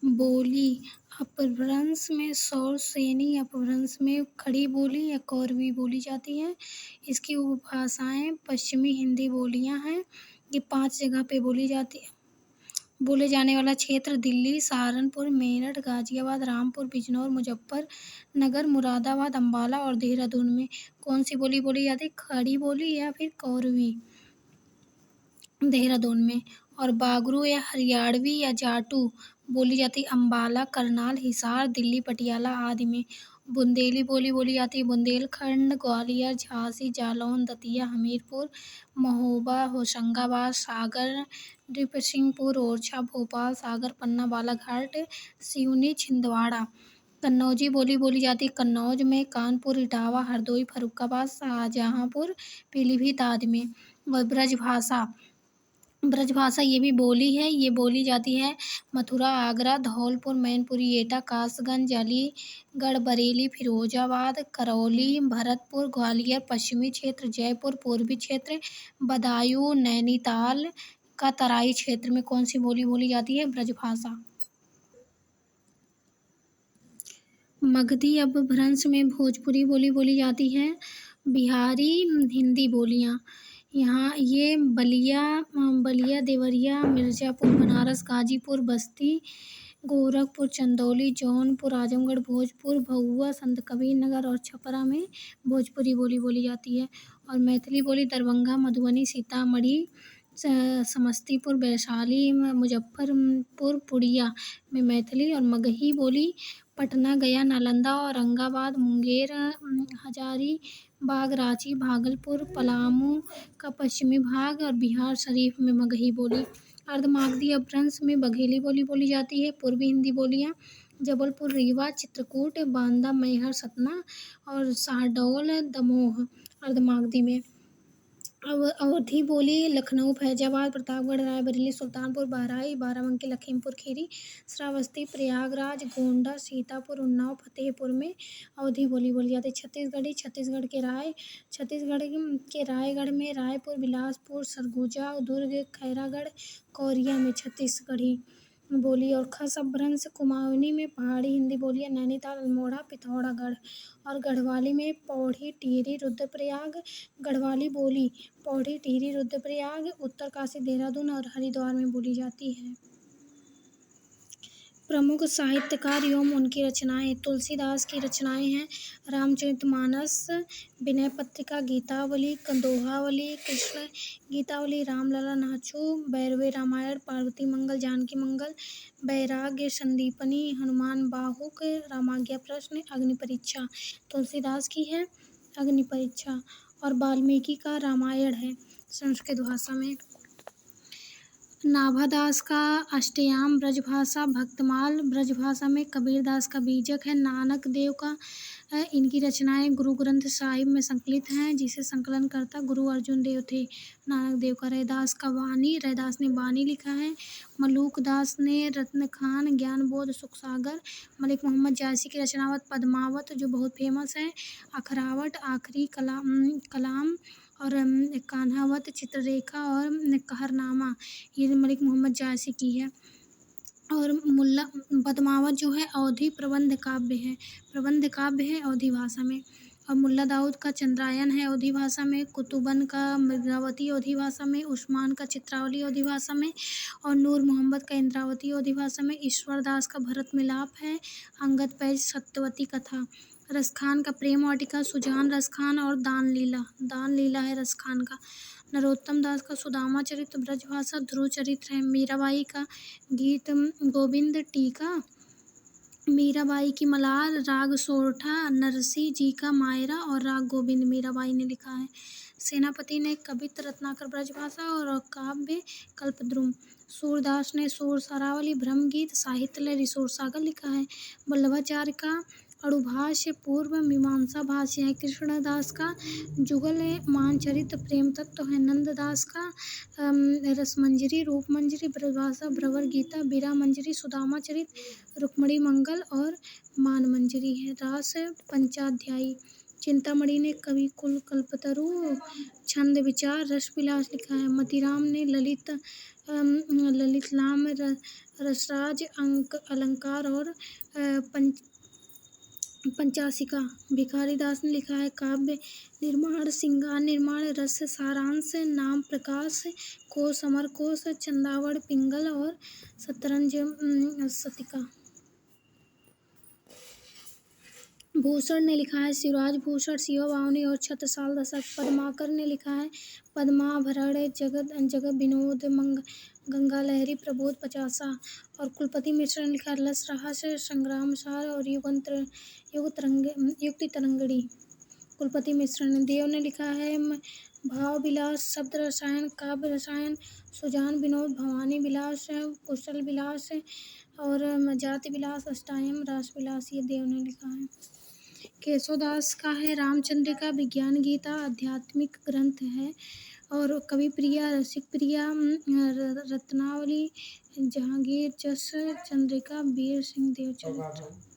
बोली अपभ्रंश में सौर श्रेणी अपभ्रंश में खड़ी बोली या कौरवी बोली जाती है। इसकी उपभाषाएं पश्चिमी हिंदी बोलियां हैं। ये 5 जगह पे बोली जाती है। बोले जाने वाला क्षेत्र दिल्ली, सहारनपुर, मेरठ, गाजियाबाद, रामपुर, बिजनौर, मुजफ्फरनगर, मुरादाबाद, अम्बाला और देहरादून में कौन सी बोली बोली जाती है? खड़ी बोली या फिर कौरवी? देहरादून में। और बागरू या हरियाणवी या जाटू बोली जाती है अम्बाला, करनाल, हिसार, दिल्ली, पटियाला आदि में। बुंदेली बोली बोली जाती है बुंदेलखंड, ग्वालियर, झांसी, जालौन, दतिया, हमीरपुर, महोबा, होशंगाबाद, सागर, नरसिंहपुर, ओरछा, भोपाल, सागर, पन्ना, बालाघाट, सिवनी, छिंदवाड़ा। कन्नौजी बोली बोली जाती है कन्नौज में, कानपुर, इटावा, हरदोई, फर्रुखाबाद, शाहजहांपुर, पीलीभीत आदि में। व ब्रजभाषा ये भी बोली है। ये बोली जाती है मथुरा, आगरा, धौलपुर, मैनपुरी, एटा, कासगंज, अलीगढ़, बरेली, फिरोजाबाद, करौली, भरतपुर, ग्वालियर, पश्चिमी क्षेत्र, जयपुर, पूर्वी क्षेत्र, बदायूं, नैनीताल का तराई क्षेत्र में कौन सी बोली बोली जाती है? ब्रजभाषा। मगधी अपभ्रंश में भोजपुरी बोली बोली जाती है। बिहारी हिंदी बोलियाँ यहाँ ये बलिया, देवरिया, मिर्ज़ापुर, बनारस, गाजीपुर, बस्ती, गोरखपुर, चंदौली, जौनपुर, आजमगढ़, भोजपुर, भभुआ, संतकबीरनगर और छपरा में भोजपुरी बोली बोली जाती है। और मैथिली बोली दरभंगा, मधुबनी, सीतामढ़ी, समस्तीपुर, वैशाली, मुजफ्फरपुर, पूर्णिया में मैथिली। और मगही बोली पटना, गया, नालंदा, औरंगाबाद, मुंगेर, हजारीबाग, रांची, भागलपुर, पलामू का पश्चिमी भाग और बिहार शरीफ में मगही बोली। अर्धमागधी अपभ्रंश में बघेली बोली बोली जाती है। पूर्वी हिंदी बोलियाँ जबलपुर, रीवा, चित्रकूट, बांदा, मैहर, सतना और शहडोल, दमोह अर्धमागधी में। अवधी बोली लखनऊ, फैजाबाद, प्रतापगढ़, रायबरेली, सुल्तानपुर, बहराइच, बाराबंकी, लखीमपुर खीरी, श्रावस्ती, प्रयागराज, गोंडा, सीतापुर, उन्नाव, फतेहपुर में अवधी बोली बोली जाती है। छत्तीसगढ़ी छत्तीसगढ़ के रायगढ़ में, रायपुर, बिलासपुर, सरगुजा, दुर्ग, खैरागढ़, कोरिया में छत्तीसगढ़ी बोली। और खस अपभ्रंश कुमाऊनी में पहाड़ी हिंदी बोलियाँ नैनीताल, अल्मोड़ा, पिथौरागढ़ और गढ़वाली में पौड़ी, टिहरी, रुद्रप्रयाग। गढ़वाली बोली पौड़ी, टिहरी, रुद्रप्रयाग, उत्तरकाशी, देहरादून और हरिद्वार में बोली जाती है। प्रमुख साहित्यकार एवं उनकी रचनाएं। तुलसीदास की रचनाएं हैं रामचरितमानस, विनय पत्रिका, गीतावली, दोहावली, कृष्ण गीतावली, रामलला, नाचू, भैरवी रामायण, पार्वती मंगल, जानकी मंगल, वैराग्य संदीपनी, हनुमान बाहुक, रामाज्ञा प्रश्न, अग्नि परीक्षा तुलसीदास की है अग्नि परीक्षा। और वाल्मीकि का रामायण है संस्कृत भाषा में। नाभादास का अष्टयाम ब्रजभाषा, भक्तमाल ब्रजभाषा में, कबीरदास का बीजक है, नानक देव का इनकी रचनाएं गुरु ग्रंथ साहिब में संकलित हैं, जिसे संकलनकर्ता गुरु अर्जुन देव थे नानक देव का। रैदास का वाणी, रैदास ने वाणी लिखा है। मलूक दास ने रत्नखान, ज्ञानबोध, सुखसागर। मलिक मोहम्मद जायसी की रचनावत पद्मावत जो बहुत फेमस है, अखरावट, आखिरी कलाम और कान्हावत, चित्ररेखा और कहरनामा ये मलिक मोहम्मद जायसी की है। और मुल्ला पद्मावत जो है अवधी प्रबंध काव्य है अवधी भाषा में। और मुल्ला दाऊद का चंद्रायन है अवधी भाषा में। कुतुबन का मृगावती अवधी भाषा में। उस्मान का चित्रावली अवधी भाषा में। और नूर मोहम्मद का इंद्रावती अवधी भाषा में। ईश्वर दास का भरत मिलाप है। अंगद पैज सत्यवती कथा। रसखान का प्रेम वाटिका, सुजान रसखान और दान लीला है रसखान का। नरोत्तम दास का सुदामा चरित्र ब्रजभाषा। ध्रुव चरित्र है। मीराबाई का गीत गोविंद टीका, मीराबाई की मलार, राग सोरठा, नरसी जी का मायरा और राग गोविंद मीराबाई ने लिखा है। सेनापति ने कवित्त रत्नाकर ब्रजभाषा और काव्य कल्पद्रुम। सूरदास ने सूर सारावली, ब्रह्मगीत, साहित्य लय रिसोर सागर लिखा है। वल्लभाचार्य का अड़ुभाष्य पूर्व मीमांसा भाष्य है। कृष्णदास का जुगल मानचरित प्रेम तत्व है। नंददास का रसमंजरी, रूपमंजरी, ब्रजभाषा, भ्रवर गीता, बीरा मंजरी, सुदामा चरित, रुक्मणी मंगल और मानमंजरी है। रास पंचाध्यायी। चिंतामणि ने कवि कुल कल्पतरु, छंद विचार, रस विलास लिखा है। मतीराम ने ललित ललित लाम, रसराज, अंक अलंकार और पंचाशिका। भिखारी दास ने लिखा है काव्य निर्माण, श्रृंगार निर्माण, रस सारांश, नाम प्रकाश, कोश, अमर कोश, चंदावड़, पिंगल और शतरंज शतिका। भूषण ने लिखा है शिवराज भूषण, शिवा बावनी और छत्रसाल दशक। पद्माकर ने लिखा है पद्माभरण, जगत विनोद, गंगा लहरी, प्रबोध पचासा। और कुलपति मिश्र ने लिखा रस रहस, संग्राम सार और युक्ति तरंगिणी। कुलपति मिश्र ने। देव ने लिखा है भाव विलास, शब्द रसायन, काव्य रसायन, सुजान विनोद, भवानी विलास, कुशल विलास और जाति विलास, अष्टायम रास विलास। ये देव ने लिखा है। केशवदास का है रामचंद्रिका, विज्ञान गीता आध्यात्मिक ग्रंथ है। और कवि प्रिया, रसिक प्रिया, रत्नावली, जहांगीर जस, चंद्रिका, वीर सिंह देवचरित।